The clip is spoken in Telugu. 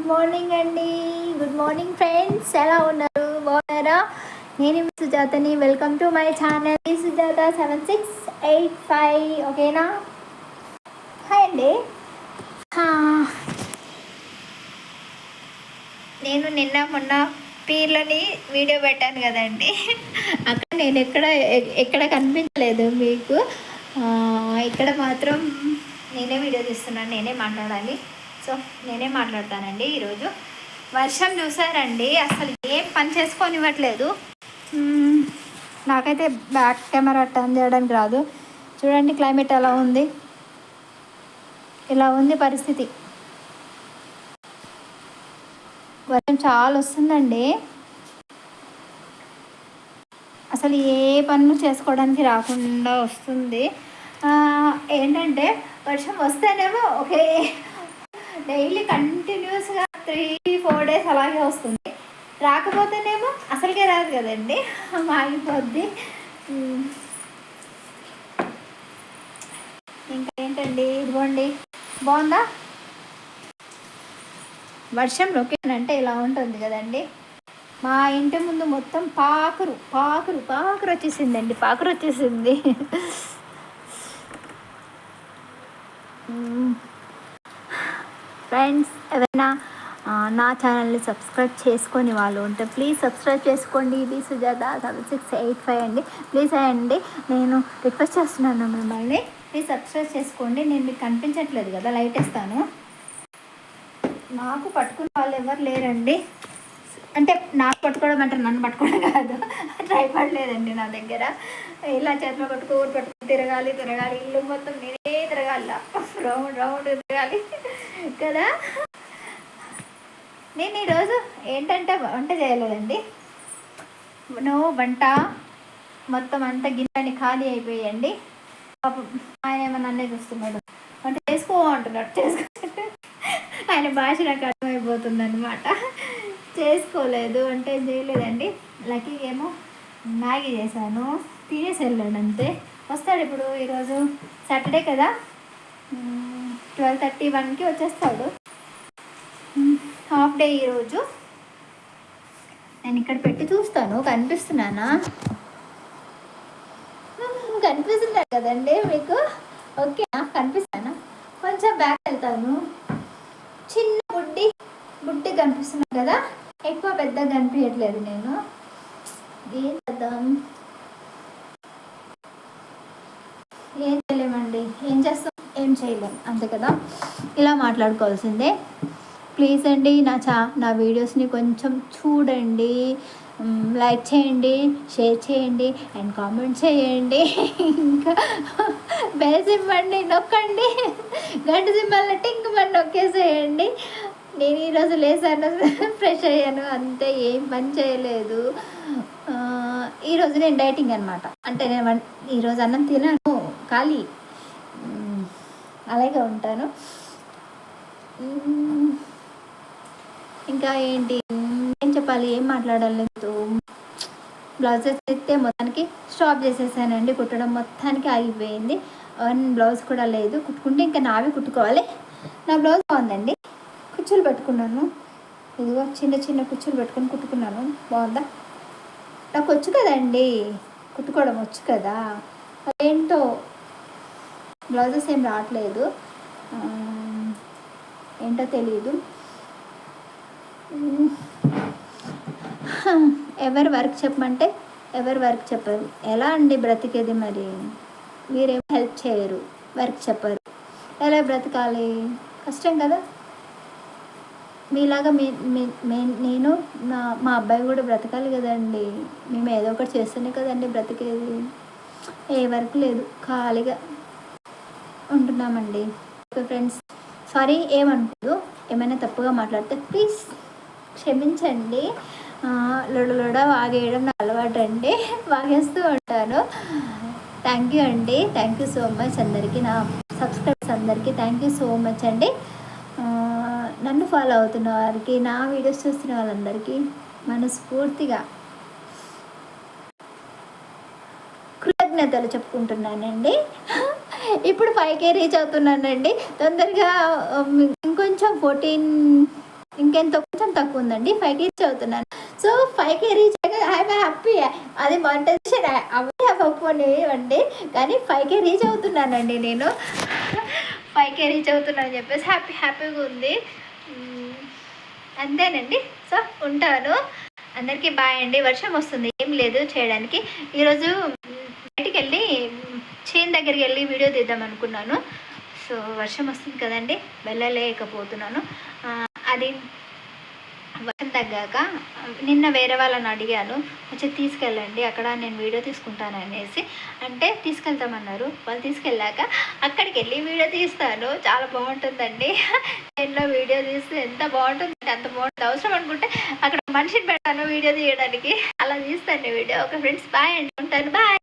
మార్నింగ్ అండి. గుడ్ మార్నింగ్ ఫ్రెండ్స్, ఎలా ఉన్నారు? బాగున్నారా? నేను మీ సుజాతని. Welcome to my channel Sujata 7685. ఓకేనా? హాయ్ అండి. నేను మొన్న పీర్లని వీడియో పెట్టాను కదండి, అక్కడ నేను ఎక్కడ కనిపించలేదు మీకు. ఇక్కడ మాత్రం నేనే వీడియో తీస్తున్నాను, నేనే మాట్లాడాలి. సో నేనే మాట్లాడతానండి ఈరోజు. వర్షం చూసారండి, అసలు ఏం పని చేసుకోనివ్వట్లేదు. నాకైతే బ్యాక్ కెమెరా టర్న్ చేయడానికి రాదు. చూడండి క్లైమేట్ ఎలా ఉంది, ఇలా ఉంది పరిస్థితి. వర్షం చాలా వస్తుందండి, అసలు ఏ పనులు చేసుకోవడానికి రాకుండా వస్తుంది. ఏంటంటే వర్షం వస్తేనేమో ఓకే, డైలీ కంటిన్యూస్గా 3-4 డేస్ అలాగే వస్తుంది. రాకపోతేనేమో అసలుకే రాదు కదండి, ఆగిపోద్ది. ఇంకా ఏంటండి, ఇదిగోండి బాగుందా వర్షం. లొకేషన్ అంటే ఇలా ఉంటుంది కదండి. మా ఇంటి ముందు మొత్తం పాకురు పాకురు పాకురు వచ్చేసిందండి, పాకురు వచ్చేసింది. ఫ్రెండ్స్, ఎవరైనా నా ఛానల్ని సబ్స్క్రైబ్ చేసుకొని వాళ్ళు ఉంటే ప్లీజ్ సబ్స్క్రైబ్ చేసుకోండి. ఇది సుజాత 7685 అండి. ప్లీజ్ అండి, నేను రిక్వెస్ట్ చేస్తున్నాను మిమ్మల్ని, ప్లీజ్ సబ్స్క్రైబ్ చేసుకోండి. నేను మీకు కనిపించట్లేదు కదా, లైట్ ఇస్తాను. నాకు పట్టుకునే వాళ్ళు ఎవరు లేరండి. అంటే నాకు పట్టుకోవడం అంటే నన్ను పట్టుకోవడం కాదు, ట్రైపాడ్ లేదండి నా దగ్గర. ఇలా చేతిలో పట్టుకుని తిరగాలి, ఇల్లు మొత్తం నేనే తిరగాలి, రౌండ్ తిరగాలి కదా. నేను ఈరోజు ఏంటంటే వంట చేయలేదండి. వంట మొత్తం అంతా గిన్నెని ఖాళీ అయిపోయాయండి. ఆయన ఏమన్నా అన్నీ చూస్తున్నాడు, వంట అంటున్నాడు. ఆయన భాష నాకు అర్థమైపోతుంది అనమాట. చేసుకోలేదు, అంటే చేయలేదండి. లక్కీ ఏమో మ్యాగీ చేశాను, తినేసి వెళ్ళాడు అంతే. వస్తాడు ఇప్పుడు, ఈరోజు సాటర్డే కదా, 12:30-1కి వచ్చేస్తాడు. హాఫ్ డే ఈరోజు. నేను ఇక్కడ పెట్టి చూస్తాను, కనిపిస్తున్నానా? కనిపిస్తున్నాడు కదండి మీకు? ఓకే, కనిపిస్తానా? కొంచెం బ్యాక్ వెళ్తాను. చిన్న బుడ్డి కనిపిస్తున్నాను కదా, ఎక్కువ పెద్దగా కనిపించట్లేదు. నేను ఏం చేద్దాం, ఏం చేయలేమండి. ఏం చేస్తాం, ఏం చేయలేం, అంతే కదా. ఇలా మాట్లాడుకోవాల్సిందే. ప్లీజ్ అండి, నా వీడియోస్ని కొంచెం చూడండి, లైక్ చేయండి, షేర్ చేయండి అండ్ కామెంట్ చేయండి. ఇంకా బెల్ సింబల్ని నొక్కండి, గంట సింబల్ని టింక్ మని నొక్కేసేయండి. నేను ఈరోజు లేసాను, ఫ్రెష్ అయ్యాను, అంతే, ఏం పని చేయలేదు. ఈరోజు నేను డైటింగ్ అనమాట. అంటే నేను ఈరోజు అన్నం తినను, ఖాళీ, అలాగే ఉంటాను. ఇంకా ఏంటి, ఏం చెప్పాలి, ఏం మాట్లాడలేదు. బ్లౌజెస్ అయితే మొత్తానికి స్టాప్ చేసేసానండి, కుట్టడం మొత్తానికి ఆగిపోయింది. బ్లౌజ్ కూడా లేదు, కుట్టుకుంటే ఇంకా నావి కుట్టుకోవాలి. నా బ్లౌజ్ బాగుందండి, కుచ్చులు పెట్టుకున్నాను, ఇదిగో చిన్న కుచ్చులు పెట్టుకుని కుట్టుకున్నాను. బాగుందా? నాకు వచ్చు కదండి, కుట్టుకోవడం వచ్చు కదా. అదేంటో బ్లౌజెస్ ఏం రావట్లేదు, ఏంటో తెలీదు. ఎవరు వర్క్ చెప్పమంటే ఎవరు వర్క్ చెప్పరు. ఎలా అండి బ్రతికేది? మరి మీరేమో హెల్ప్ చేయరు, వర్క్ చెప్పరు, ఎలా బ్రతకాలి? కష్టం కదా. మీలాగా నేను మా అబ్బాయి కూడా బ్రతకాలి కదండి. మేము ఏదో ఒకటి చేస్తేనే కదండి బ్రతికేది. ఏ వర్క్ లేదు, ఖాళీగా ఉంటున్నామండి. ఓకే ఫ్రెండ్స్, సారీ, ఏమంటారు, ఏమైనా తప్పుగా మాట్లాడితే ప్లీజ్ క్షమించండి. లొడ వాగేయడం నా అలవాటు అండి, వాగేస్తూ ఉంటాను. థ్యాంక్ యూ అండి, థ్యాంక్ యూ సో మచ్ అందరికీ, నా సబ్స్క్రైబర్స్ అందరికీ థ్యాంక్ యూ సో మచ్ అండి. నన్ను ఫాలో అవుతున్న వారికి, నా వీడియోస్ చూస్తున్న వాళ్ళందరికీ మనస్ఫూర్తిగా కృతజ్ఞతలు చెప్పుకుంటున్నానండి. ఇప్పుడు 5K రీచ్ అవుతున్నానండి. తొందరగా ఇంకొంచెం 14 ఇంకెంత కొంచెం తక్కువ ఉందండి, 5కి రీచ్ అవుతున్నాను. సో 5కి రీచ్ అయ్యాక ఐఎమ్ హ్యాపీ. అది మానిటైజేషన్ అవన్నీ అవ్వకపోయి అండి, కానీ 5కి రీచ్ అవుతున్నానండి నేను. 5కి రీచ్ అవుతున్నాను అని చెప్పేసి హ్యాపీగా ఉంది. అంతేనండి. సో ఉంటాను. అందరికీ బాయ్ అండి. వర్షం వస్తుంది, ఏం లేదు చేయడానికి. ఈరోజు బయటికి వెళ్ళి చేను దగ్గరికి వెళ్ళి వీడియో తీద్దాం అనుకున్నాను. సో వర్షం వస్తుంది కదండి, వెళ్ళలేకపోతున్నాను. అది వర్షం తగ్గాక నిన్న వేరే వాళ్ళని అడిగాను, కొంచెం తీసుకెళ్ళండి అక్కడ నేను వీడియో తీసుకుంటాను అనేసి. అంటే తీసుకెళ్తామన్నారు. వాళ్ళు తీసుకెళ్ళాక అక్కడికి వెళ్ళి వీడియో తీస్తాను. చాలా బాగుంటుందండి. నేను వీడియో తీస్తే ఎంత బాగుంటుంది అంత బాగుంటుంది. అవసరం అనుకుంటే అక్కడ మనిషిని పెడతాను వీడియో తీయడానికి, అలా తీస్తాను వీడియో. ఓకే ఫ్రెండ్స్, బాయ్ అండి, ఉంటాను, బాయ్.